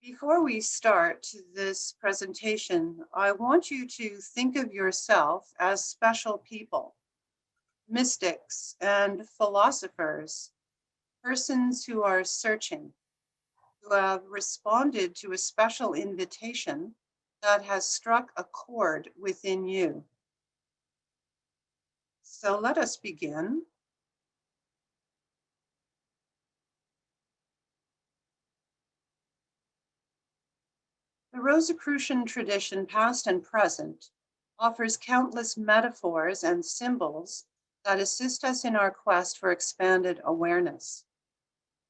Before we start this presentation, I want you to think of yourself as special people, mystics and philosophers, persons who are searching, who have responded to a special invitation that has struck a chord within you. So let us begin. The Rosicrucian tradition, past and present, offers countless metaphors and symbols that assist us in our quest for expanded awareness.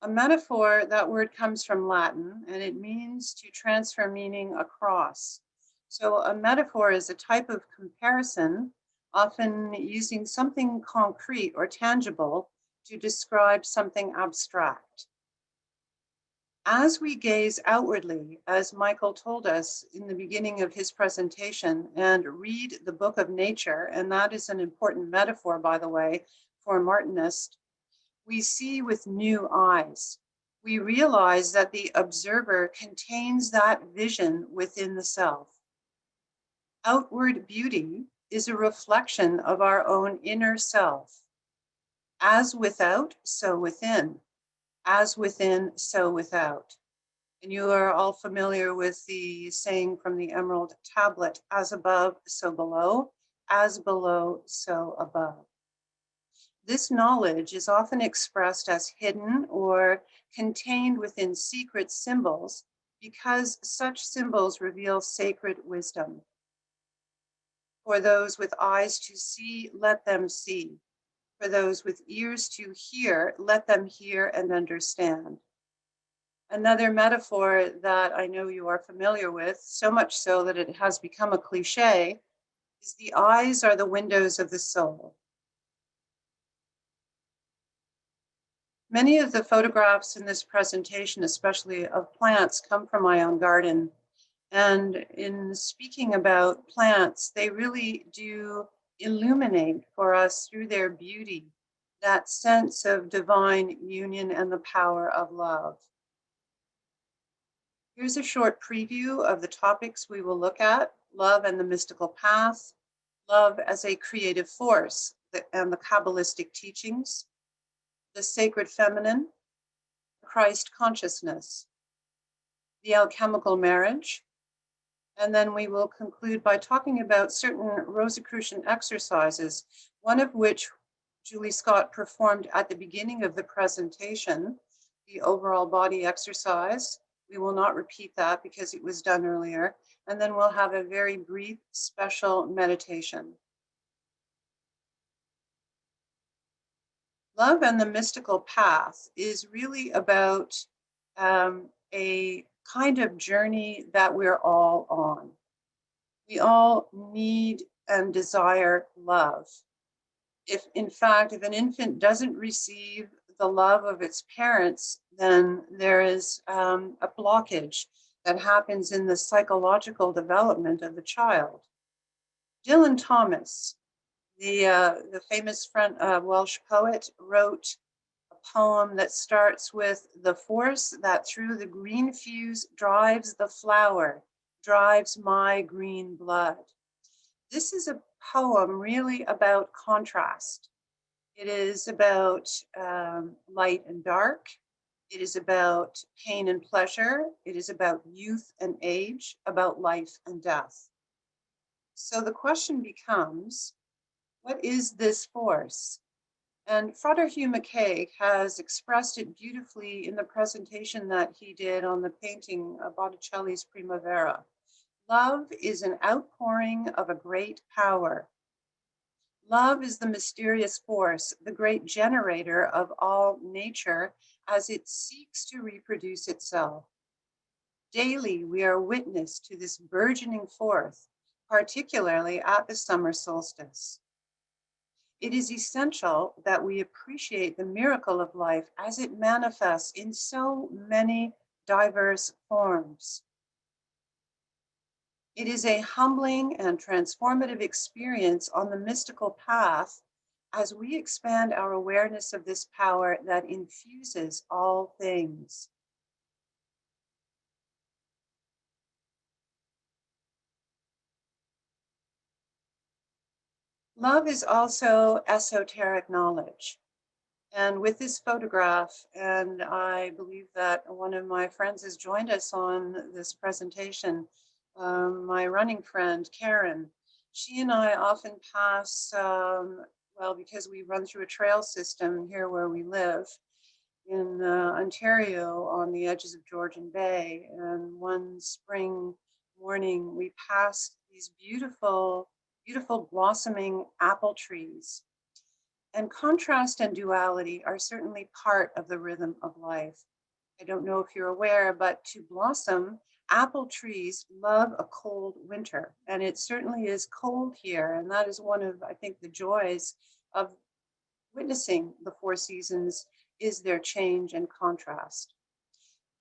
A metaphor, that word comes from Latin, and it means to transfer meaning across. So a metaphor is a type of comparison, often using something concrete or tangible to describe something abstract. As we gaze outwardly, as Michael told us in the beginning of his presentation, and read the book of nature, and that is an important metaphor, by the way, for a Martinist, we see with new eyes. We realize that the observer contains that vision within the self. Outward beauty is a reflection of our own inner self. As without, so within. As within, so without. And you are all familiar with the saying from the Emerald Tablet, as above, so below, as below, so above. This knowledge is often expressed as hidden or contained within secret symbols because such symbols reveal sacred wisdom. For those with eyes to see, let them see. For those with ears to hear, let them hear and understand. Another metaphor that I know you are familiar with, so much so that it has become a cliche, is the eyes are the windows of the soul. Many of the photographs in this presentation, especially of plants, come from my own garden. And in speaking about plants, they really do illuminate for us through their beauty that sense of divine union and the power of love. Here's a short preview of the topics we will look at: love and the mystical path, love as a creative force, and the Kabbalistic teachings, the sacred feminine, Christ consciousness, the alchemical marriage, and then we will conclude by talking about certain Rosicrucian exercises, one of which Julie Scott performed at the beginning of the presentation, the overall body exercise. We will not repeat that because it was done earlier. And then we'll have a very brief special meditation. Love and the mystical path is really about a kind of journey that we're all on. We all need and desire love. If an infant doesn't receive the love of its parents, then there is a blockage that happens in the psychological development of the child. Dylan Thomas, the famous Welsh poet, wrote a poem that starts with, "The force that through the green fuse drives the flower, drives my green blood." This is a poem really about contrast. It is about light and dark. It is about pain and pleasure. It is about youth and age, about life and death. So the question becomes, what is this force? And Frater Hugh McKay has expressed it beautifully in the presentation that he did on the painting of Botticelli's Primavera. Love is an outpouring of a great power. Love is the mysterious force, the great generator of all nature as it seeks to reproduce itself. Daily, we are witness to this burgeoning forth, particularly at the summer solstice. It is essential that we appreciate the miracle of life as it manifests in so many diverse forms. It is a humbling and transformative experience on the mystical path as we expand our awareness of this power that infuses all things. Love is also esoteric knowledge. And with this photograph, and I believe that one of my friends has joined us on this presentation, my running friend, Karen. She and I often pass, well, because we run through a trail system here where we live in Ontario on the edges of Georgian Bay. And one spring morning, we passed these beautiful, beautiful blossoming apple trees, and contrast and duality are certainly part of the rhythm of life. I don't know if you're aware, but to blossom, apple trees love a cold winter. And it certainly is cold here. And that is one of, I think, the joys of witnessing the four seasons is their change and contrast.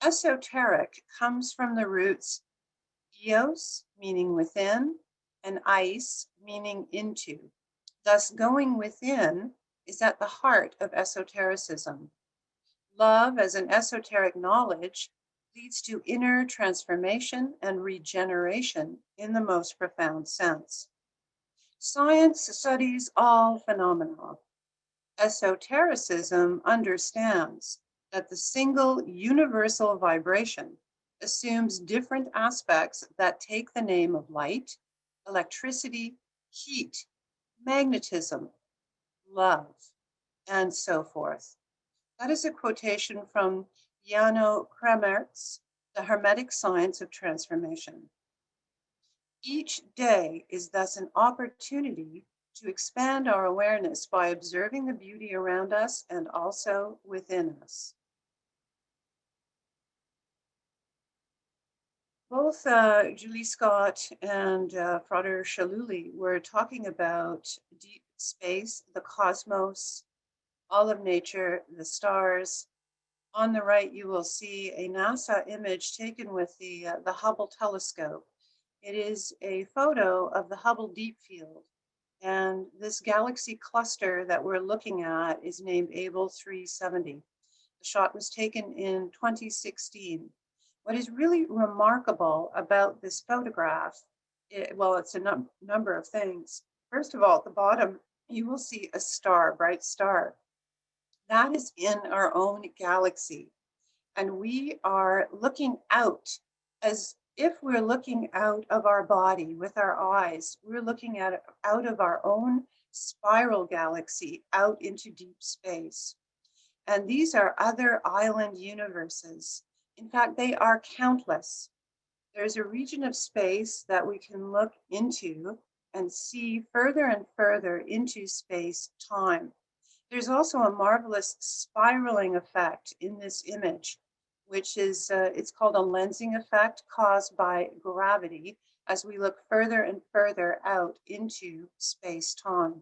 Esoteric comes from the roots eos, meaning within, and eis, meaning into. Thus, going within is at the heart of esotericism. Love as an esoteric knowledge leads to inner transformation and regeneration in the most profound sense. Science studies all phenomena. Esotericism understands that the single universal vibration assumes different aspects that take the name of light, electricity, heat, magnetism, love, and so forth. That is a quotation from Jano Kremert's The Hermetic Science of Transformation. Each day is thus an opportunity to expand our awareness by observing the beauty around us and also within us. Both Julie Scott and Frater Shaluli were talking about deep space, the cosmos, all of nature, the stars. On the right, you will see a NASA image taken with the Hubble telescope. It is a photo of the Hubble Deep Field. And this galaxy cluster that we're looking at is named Able 370. The shot was taken in 2016. What is really remarkable about this photograph, well, it's a number of things. First of all, at the bottom, you will see a star, bright star. That is in our own galaxy. And we are looking out as if we're looking out of our body with our eyes. We're looking at out of our own spiral galaxy out into deep space. And these are other island universes. In fact, they are countless. There's a region of space that we can look into and see further and further into space-time. There's also a marvelous spiraling effect in this image, which is, it's called a lensing effect caused by gravity as we look further and further out into space-time.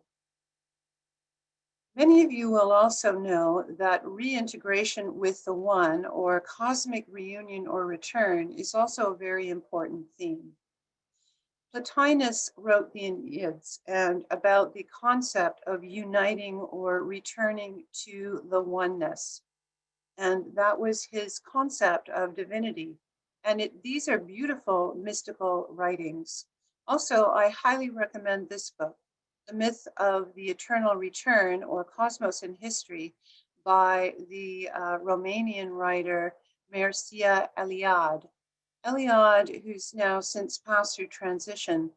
Many of you will also know that reintegration with the one, or cosmic reunion or return, is also a very important theme. Plotinus wrote the Enneads and about the concept of uniting or returning to the oneness. And that was his concept of divinity. And these are beautiful mystical writings. Also, I highly recommend this book, The Myth of the Eternal Return, or Cosmos in History, by the Romanian writer Mircea Eliade. Eliade, who's now since passed through transition,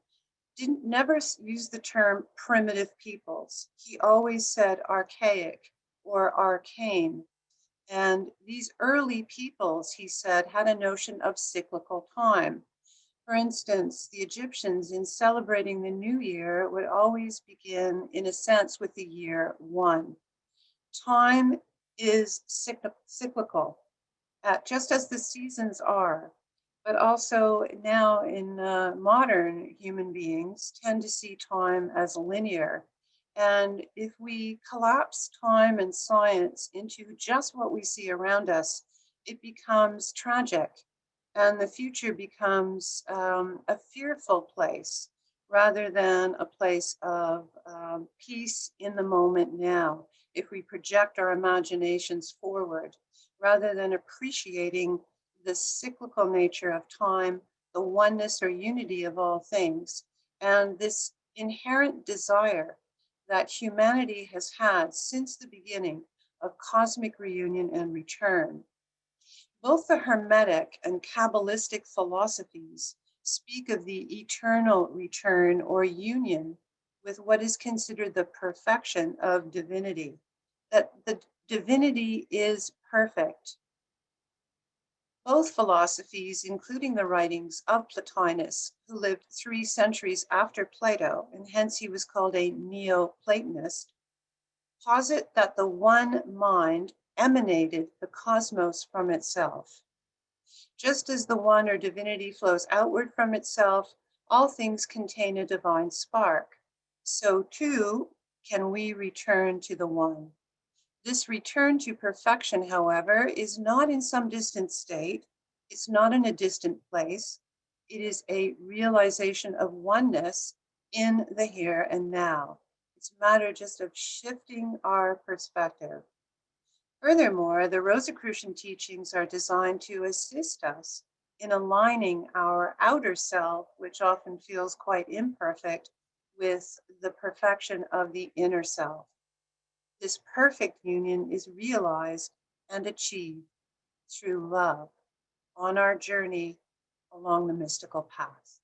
never use the term primitive peoples. He always said archaic or arcane. And these early peoples, he said, had a notion of cyclical time. For instance, the Egyptians, in celebrating the new year, would always begin, in a sense, with the year one. Time is cyclical, just as the seasons are, but also now in modern human beings tend to see time as linear. And if we collapse time and science into just what we see around us, it becomes tragic. And the future becomes a fearful place rather than a place of peace in the moment now. If we project our imaginations forward, rather than appreciating the cyclical nature of time, the oneness or unity of all things, and this inherent desire that humanity has had since the beginning of cosmic reunion and return. Both the Hermetic and Kabbalistic philosophies speak of the eternal return or union with what is considered the perfection of divinity, that the divinity is perfect. Both philosophies, including the writings of Plotinus, who lived 3 centuries after Plato, and hence he was called a Neo-Platonist, posit that the one mind emanated the cosmos from itself. Just as the one or divinity flows outward from itself, all things contain a divine spark. So too can we return to the one. This return to perfection, however, is not in some distant state. It's not in a distant place. It is a realization of oneness in the here and now. It's a matter just of shifting our perspective. Furthermore, the Rosicrucian teachings are designed to assist us in aligning our outer self, which often feels quite imperfect, with the perfection of the inner self. This perfect union is realized and achieved through love on our journey along the mystical path.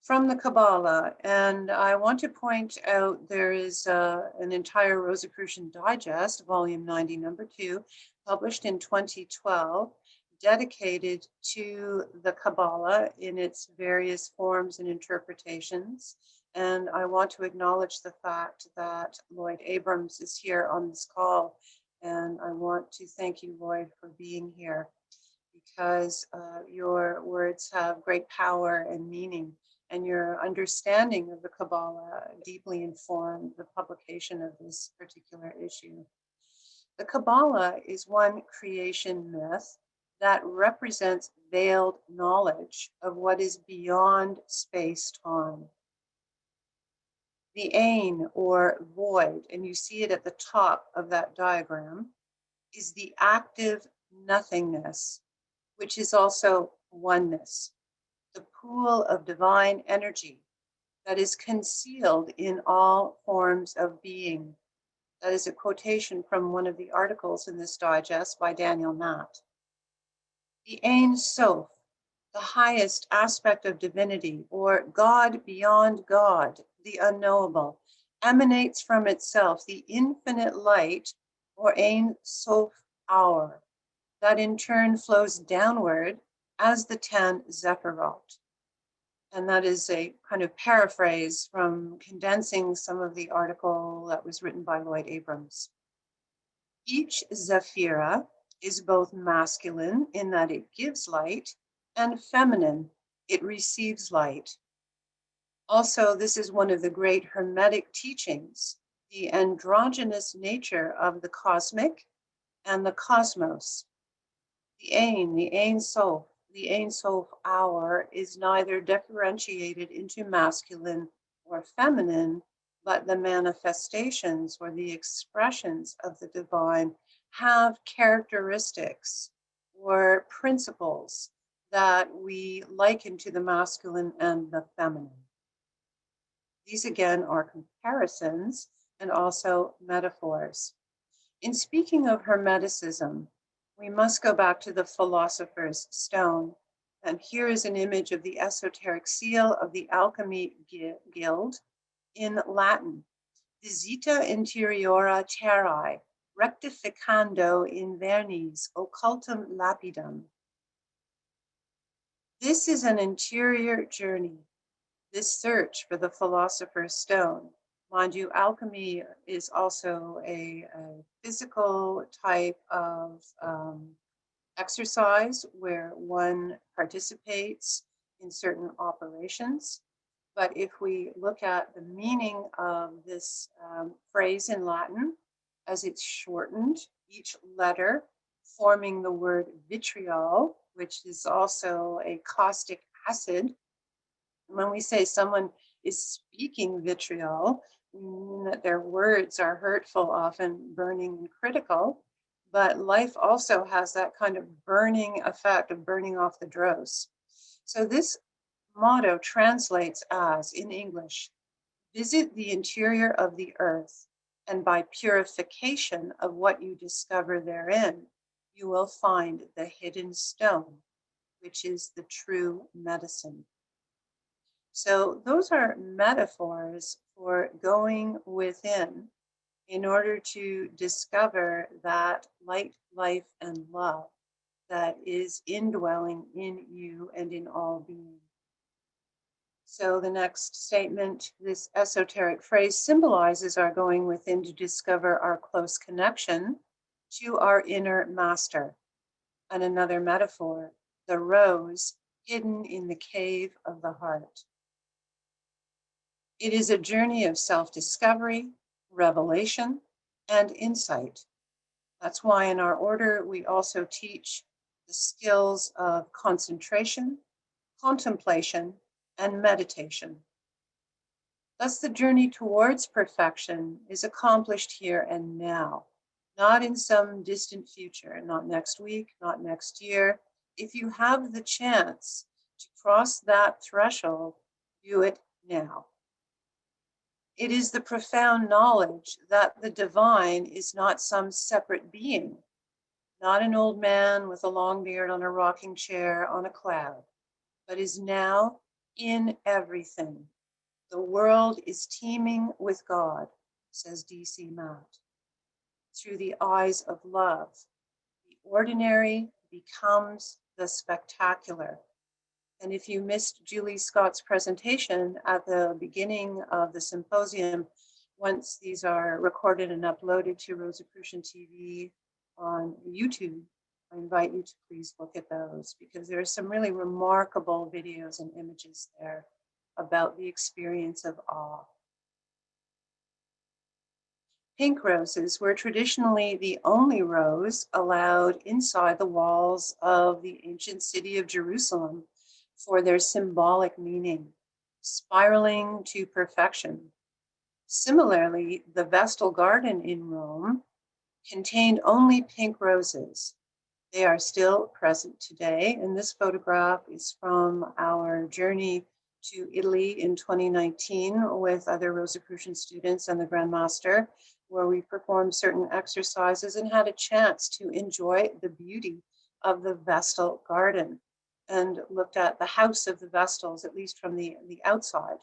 From the Kabbalah, and I want to point out there is an entire Rosicrucian Digest, volume 90, number 2, published in 2012, dedicated to the Kabbalah in its various forms and interpretations. And I want to acknowledge the fact that Lloyd Abrams is here on this call. And I want to thank you, Lloyd, for being here, because your words have great power and meaning, and your understanding of the Kabbalah deeply informed the publication of this particular issue. The Kabbalah is one creation myth that represents veiled knowledge of what is beyond space-time. The Ein, or void, and you see it at the top of that diagram, is the active nothingness, which is also oneness, the pool of divine energy that is concealed in all forms of being. That is a quotation from one of the articles in this digest by Daniel Natt. The Ein Sof, the highest aspect of divinity, or God beyond God, the unknowable, emanates from itself the infinite light, or Ein Sof hour, that in turn flows downward as the 10 Zephirot. And that is a kind of paraphrase from condensing some of the article that was written by Lloyd Abrams. Each Zephira is both masculine in that it gives light, and feminine, it receives light. Also, this is one of the great Hermetic teachings, the androgynous nature of the cosmic and the cosmos. The Ein Sof, the Ein Sof hour is neither differentiated into masculine or feminine, but the manifestations or the expressions of the divine have characteristics or principles that we liken to the masculine and the feminine. These again are comparisons and also metaphors. In speaking of Hermeticism, we must go back to the Philosopher's Stone. And here is an image of the esoteric seal of the Alchemy Guild in Latin. Visita interiora terrae, rectificando in vernis occultum lapidum. This is an interior journey, this search for the Philosopher's Stone. Mind you, alchemy is also a physical type of exercise where one participates in certain operations. But if we look at the meaning of this phrase in Latin, as it's shortened, each letter forming the word vitriol, which is also a caustic acid. When we say someone is speaking vitriol, we mean that their words are hurtful, often burning and critical, but life also has that kind of burning effect of burning off the dross. So this motto translates as, in English, visit the interior of the earth, and by purification of what you discover therein, you will find the hidden stone, which is the true medicine. So those are metaphors for going within in order to discover that light, life, and love that is indwelling in you and in all beings. So the next statement, this esoteric phrase, symbolizes our going within to discover our close connection to our inner master. And another metaphor, the rose hidden in the cave of the heart. It is a journey of self-discovery, revelation, and insight. That's why in our order, we also teach the skills of concentration, contemplation, and meditation. Thus, the journey towards perfection is accomplished here and now, not in some distant future, not next week, not next year. If you have the chance to cross that threshold, do it now. It is the profound knowledge that the divine is not some separate being, not an old man with a long beard on a rocking chair on a cloud, but is now in everything. The world is teeming with God, says D.C. Matt. Through the eyes of love, the ordinary becomes the spectacular. And if you missed Julie Scott's presentation at the beginning of the symposium, once these are recorded and uploaded to Rosicrucian TV on YouTube, I invite you to please look at those, because there are some really remarkable videos and images there about the experience of awe. Pink roses were traditionally the only rose allowed inside the walls of the ancient city of Jerusalem for their symbolic meaning, spiraling to perfection. Similarly, the Vestal Garden in Rome contained only pink roses. They are still present today, and this photograph is from our journey to Italy in 2019 with other Rosicrucian students and the Grand Master, where we performed certain exercises and had a chance to enjoy the beauty of the Vestal Garden and looked at the house of the Vestals, at least from the outside.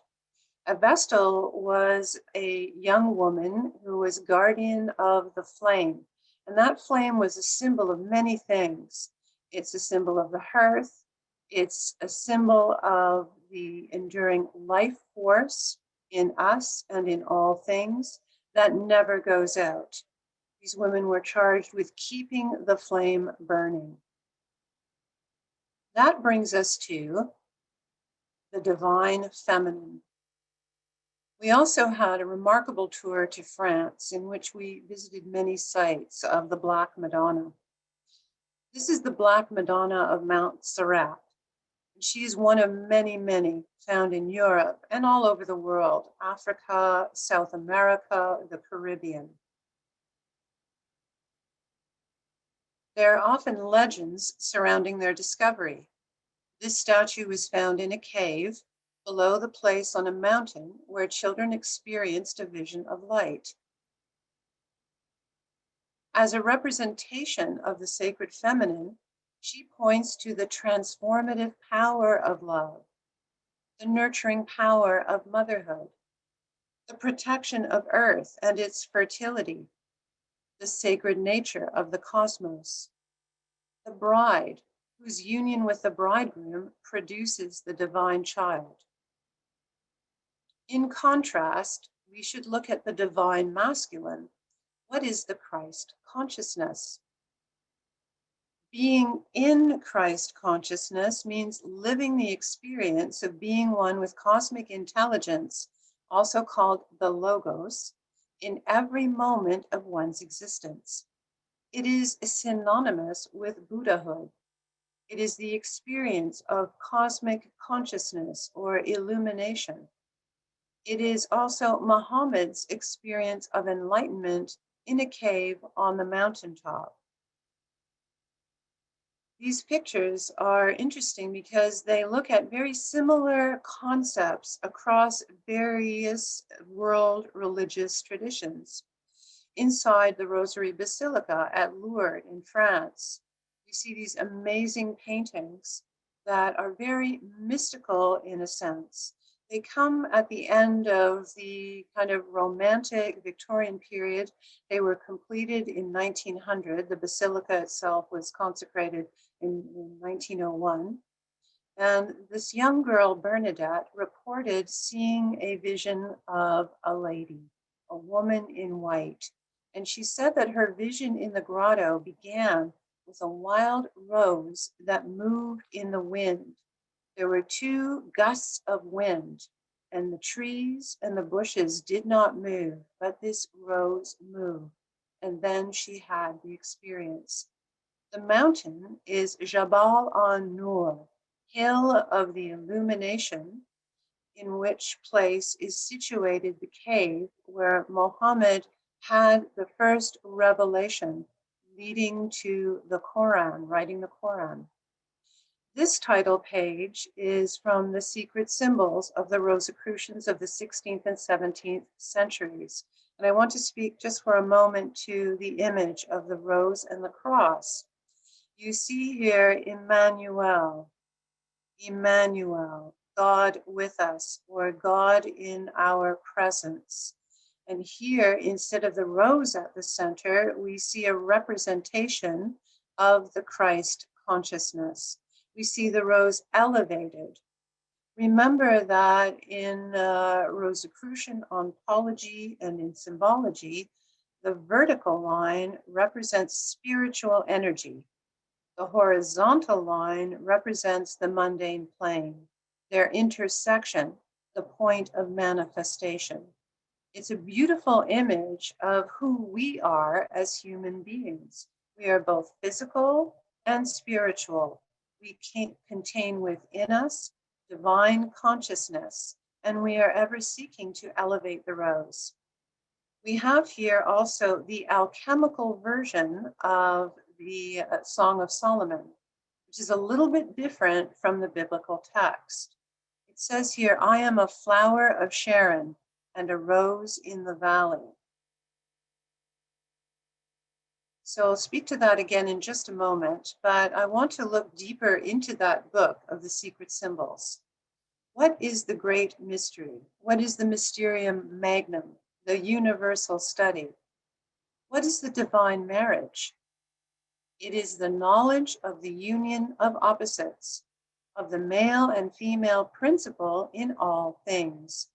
A Vestal was a young woman who was guardian of the flame, and that flame was a symbol of many things. It's a symbol of the hearth. It's a symbol of the enduring life force in us and in all things that never goes out. These women were charged with keeping the flame burning. That brings us to the divine feminine. We also had a remarkable tour to France in which we visited many sites of the Black Madonna. This is the Black Madonna of Mount Serrat. She is one of many, many found in Europe and all over the world, Africa, South America, the Caribbean. There are often legends surrounding their discovery. This statue was found in a cave below the place on a mountain where children experienced a vision of light. As a representation of the sacred feminine, she points to the transformative power of love, the nurturing power of motherhood, the protection of earth and its fertility, the sacred nature of the cosmos, the bride whose union with the bridegroom produces the divine child. In contrast, we should look at the divine masculine. What is the Christ consciousness? Being in Christ consciousness means living the experience of being one with cosmic intelligence, also called the Logos, in every moment of one's existence. It is synonymous with Buddhahood. It is the experience of cosmic consciousness or illumination. It is also Muhammad's experience of enlightenment in a cave on the mountaintop. These pictures are interesting because they look at very similar concepts across various world religious traditions. Inside the Rosary Basilica at Lourdes in France, you see these amazing paintings that are very mystical in a sense. They come at the end of the kind of romantic Victorian period. They were completed in 1900. The basilica itself was consecrated in 1901. And this young girl, Bernadette, reported seeing a vision of a lady, a woman in white. And she said that her vision in the grotto began with a wild rose that moved in the wind. There were 2 gusts of wind, and the trees and the bushes did not move, but this rose moved. And then she had the experience. The mountain is Jabal an-Nur, hill of the illumination, in which place is situated the cave where Mohammed had the first revelation leading to the Quran, writing the Quran. This title page is from the secret symbols of the Rosicrucians of the 16th and 17th centuries. And I want to speak just for a moment to the image of the rose and the cross. You see here Emmanuel, God with us, or God in our presence. And here, instead of the rose at the center, we see a representation of the Christ consciousness. We see the rose elevated. Remember that in Rosicrucian ontology and in symbology, the vertical line represents spiritual energy. The horizontal line represents the mundane plane, their intersection, the point of manifestation. It's a beautiful image of who we are as human beings. We are both physical and spiritual. We contain within us divine consciousness, and we are ever seeking to elevate the rose. We have here also the alchemical version of the Song of Solomon, which is a little bit different from the biblical text. It says here, I am a flower of Sharon and a rose in the valley. So I'll speak to that again in just a moment, but I want to look deeper into that book of the secret symbols. What is the great mystery? What is the mysterium magnum, the universal study? What is the divine marriage? It is the knowledge of the union of opposites, of the male and female principle in all things.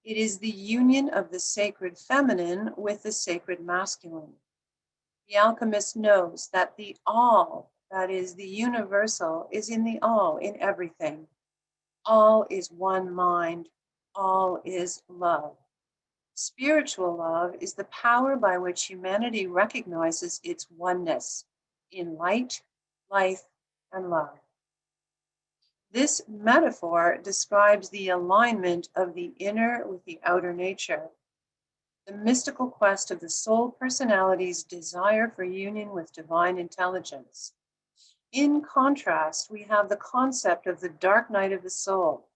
It is the union of the sacred feminine with the sacred masculine. The alchemist knows that the all, that is the universal, is in the all, in everything. All is one mind, all is love. Spiritual love is the power by which humanity recognizes its oneness in light, life, and love. This metaphor describes the alignment of the inner with the outer nature, the mystical quest of the soul personality's desire for union with divine intelligence. In contrast, we have the concept of the dark night of the soul.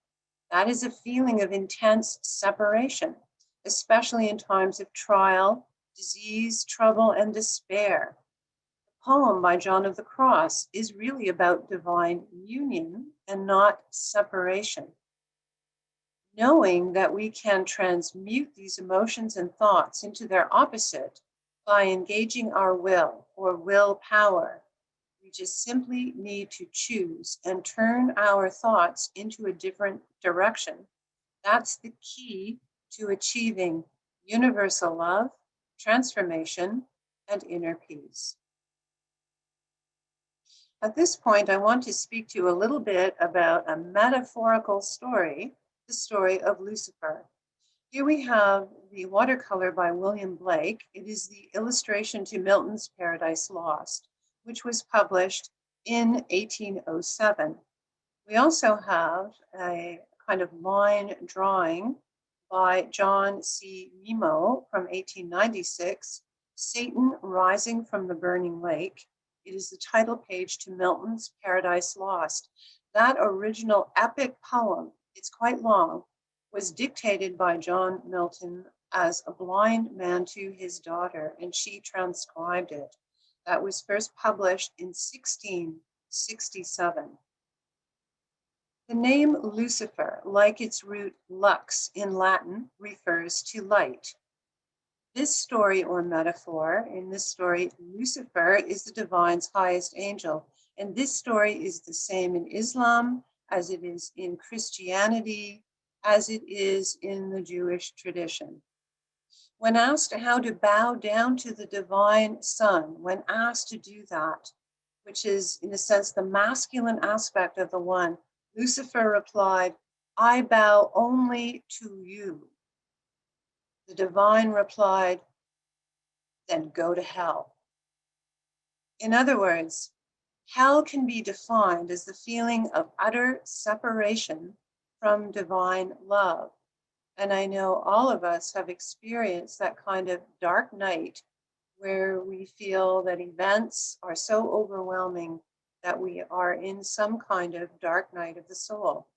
That is a feeling of intense separation, especially in times of trial, disease, trouble, and despair. The poem by John of the Cross is really about divine union and not separation. Knowing that we can transmute these emotions and thoughts into their opposite by engaging our will or willpower, we just simply need to choose and turn our thoughts into a different direction. That's the key to achieving universal love, transformation, and inner peace. At this point, I want to speak to you a little bit about a metaphorical story, the story of Lucifer. Here we have the watercolor by William Blake. It is the illustration to Milton's Paradise Lost, which was published in 1807. We also have a kind of line drawing by John C. Nemo from 1896, Satan Rising from the Burning Lake. It is the title page to Milton's Paradise Lost. That original epic poem, it's quite long, was dictated by John Milton as a blind man to his daughter, and she transcribed it. That was first published in 1667. The name Lucifer, like its root lux in Latin, refers to light. This story or metaphor, in this story, Lucifer is the divine's highest angel. And this story is the same in Islam as it is in Christianity, as it is in the Jewish tradition. When asked how to bow down to the divine son, when asked to do that, which is in a sense the masculine aspect of the one, Lucifer replied, "I bow only to you." The divine replied, "Then go to hell." In other words, hell can be defined as the feeling of utter separation from divine love. And I know all of us have experienced that kind of dark night where we feel that events are so overwhelming that we are in some kind of dark night of the soul.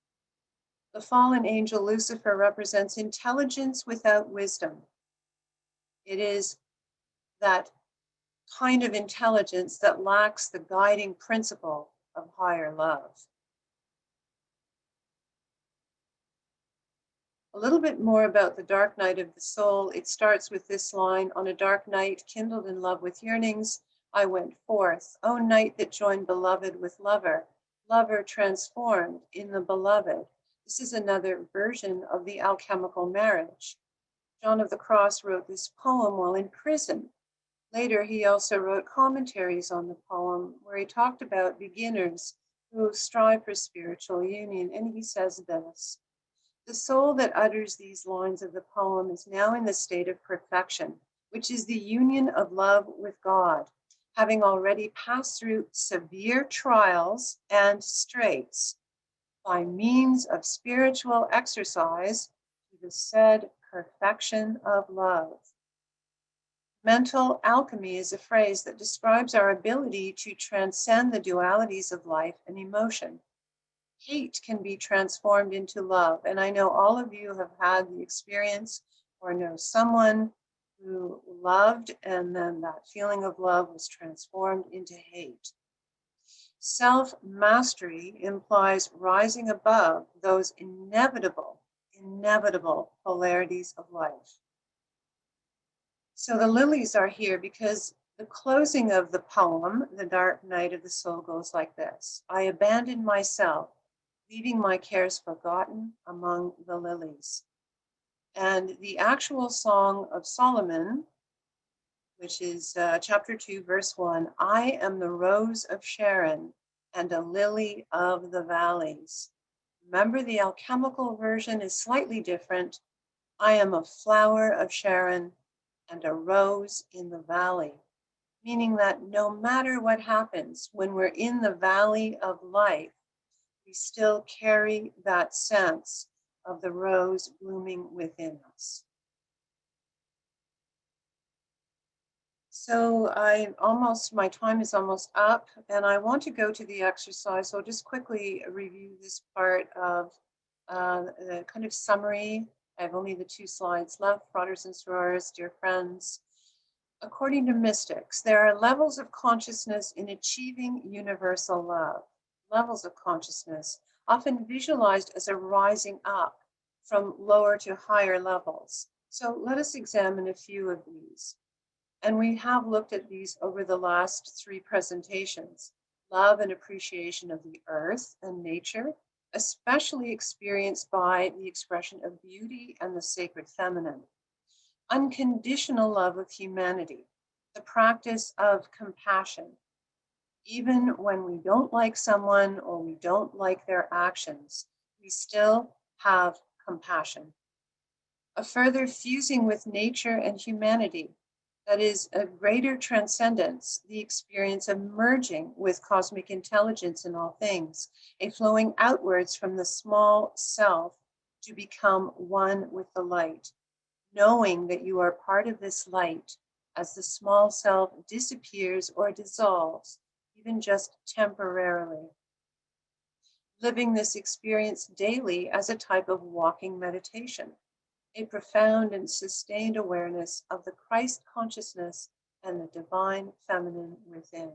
The fallen angel Lucifer represents intelligence without wisdom. It is that kind of intelligence that lacks the guiding principle of higher love. A little bit more about the dark night of the soul. It starts with this line: "On a dark night, kindled in love with yearnings, I went forth. O night that joined beloved with lover, lover transformed in the beloved." This is another version of the alchemical marriage. John of the Cross wrote this poem while in prison. Later, he also wrote commentaries on the poem where he talked about beginners who strive for spiritual union. And he says this: "The soul that utters these lines of the poem is now in the state of perfection, which is the union of love with God, having already passed through severe trials and straits by means of spiritual exercise to the said perfection of love." Mental alchemy is a phrase that describes our ability to transcend the dualities of life and emotion. Hate can be transformed into love, and I know all of you have had the experience or know someone who loved, and then that feeling of love was transformed into hate. Self-mastery implies rising above those inevitable polarities of life. So the lilies are here because the closing of the poem, The Dark Night of the Soul, goes like this: "I abandoned myself, leaving my cares forgotten among the lilies." And the actual Song of Solomon, which is chapter 2, verse 1, "I am the rose of Sharon and a lily of the valleys." Remember, the alchemical version is slightly different. "I am a flower of Sharon and a rose in the valley," meaning that no matter what happens, when we're in the valley of life, we still carry that sense of the rose blooming within us. So my time is almost up, and I want to go to the exercise. So I'll just quickly review this part of the kind of summary. I have only the 2 slides left. Brothers and sorors, dear friends, according to mystics, there are levels of consciousness in achieving universal love. Levels of consciousness, often visualized as a rising up from lower to higher levels. So let us examine a few of these. And we have looked at these over the last 3 presentations. Love and appreciation of the earth and nature, especially experienced by the expression of beauty and the sacred feminine. Unconditional love of humanity, the practice of compassion. Even when we don't like someone or we don't like their actions, we still have compassion. A further fusing with nature and humanity, that is a greater transcendence, the experience of merging with cosmic intelligence in all things, a flowing outwards from the small self to become one with the light, knowing that you are part of this light as the small self disappears or dissolves, even just temporarily. Living this experience daily as a type of walking meditation, a profound and sustained awareness of the Christ consciousness and the divine feminine within.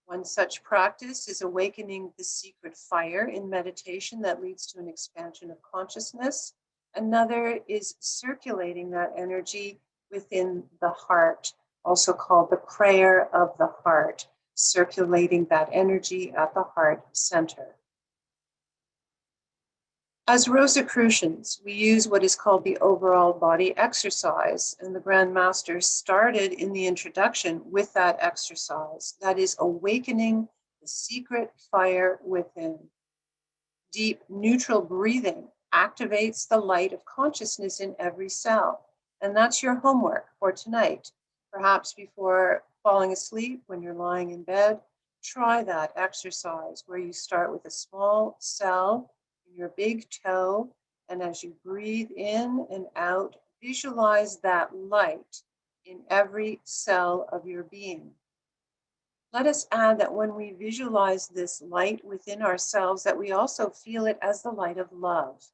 One such practice is awakening the secret fire in meditation that leads to an expansion of consciousness. Another is circulating that energy within the heart, also called the prayer of the heart, circulating that energy at the heart center. As Rosicrucians, we use what is called the overall body exercise, and the Grand Master started in the introduction with that exercise, that is awakening the secret fire within. Deep neutral breathing activates the light of consciousness in every cell, and that's your homework for tonight. Perhaps before falling asleep, when you're lying in bed, try that exercise where you start with a small cell, your big toe, and as you breathe in and out, visualize that light in every cell of your being. Let us add that when we visualize this light within ourselves, that we also feel it as the light of love.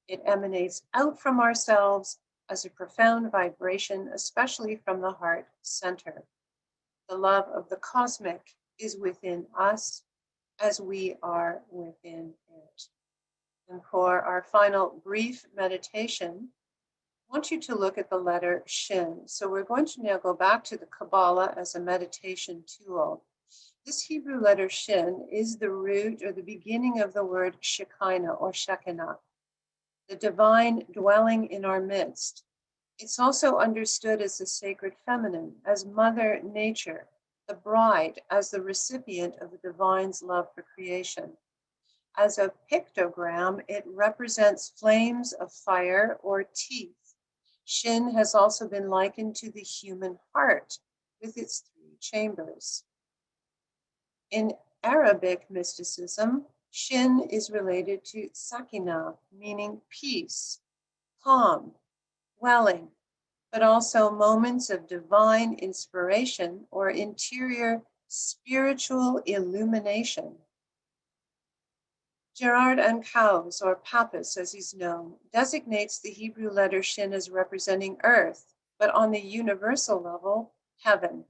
It emanates out from ourselves as a profound vibration, especially from the heart center. The love of the cosmic is within us as we are within it. And for our final brief meditation, I want you to look at the letter Shin. So we're going to now go back to the Kabbalah as a meditation tool. This Hebrew letter Shin is the root or the beginning of the word Shekinah or Shekinah, the divine dwelling in our midst. It's also understood as the sacred feminine, as Mother Nature, the bride, as the recipient of the divine's love for creation. As a pictogram, it represents flames of fire or teeth. Shin has also been likened to the human heart with its 3 chambers. In Arabic mysticism, Shin is related to Sakinah, meaning peace, calm, welling, but also moments of divine inspiration or interior spiritual illumination. Gerard Ancaus, or Pappas as he's known, designates the Hebrew letter Shin as representing earth, but on the universal level, heaven.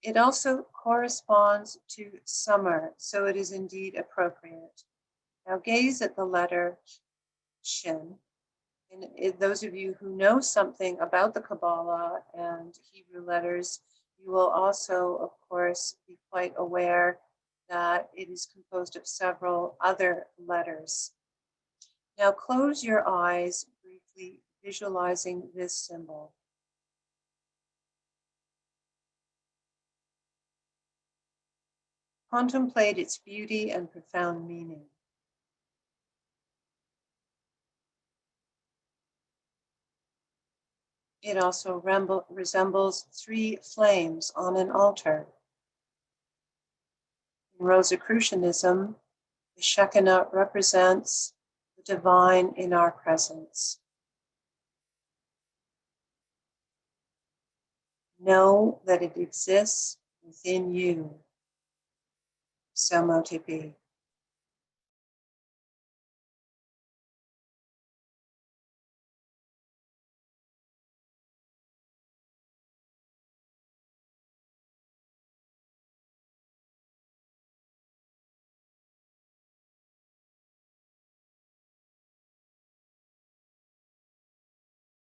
It also corresponds to summer, so it is indeed appropriate. Now gaze at the letter Shin. And those of you who know something about the Kabbalah and Hebrew letters, you will also, of course, be quite aware that it is composed of several other letters. Now close your eyes, briefly visualizing this symbol. Contemplate its beauty and profound meaning. It also resembles 3 flames on an altar. In Rosicrucianism, the Shekinah represents the divine in our presence. Know that it exists within you. So mote it be.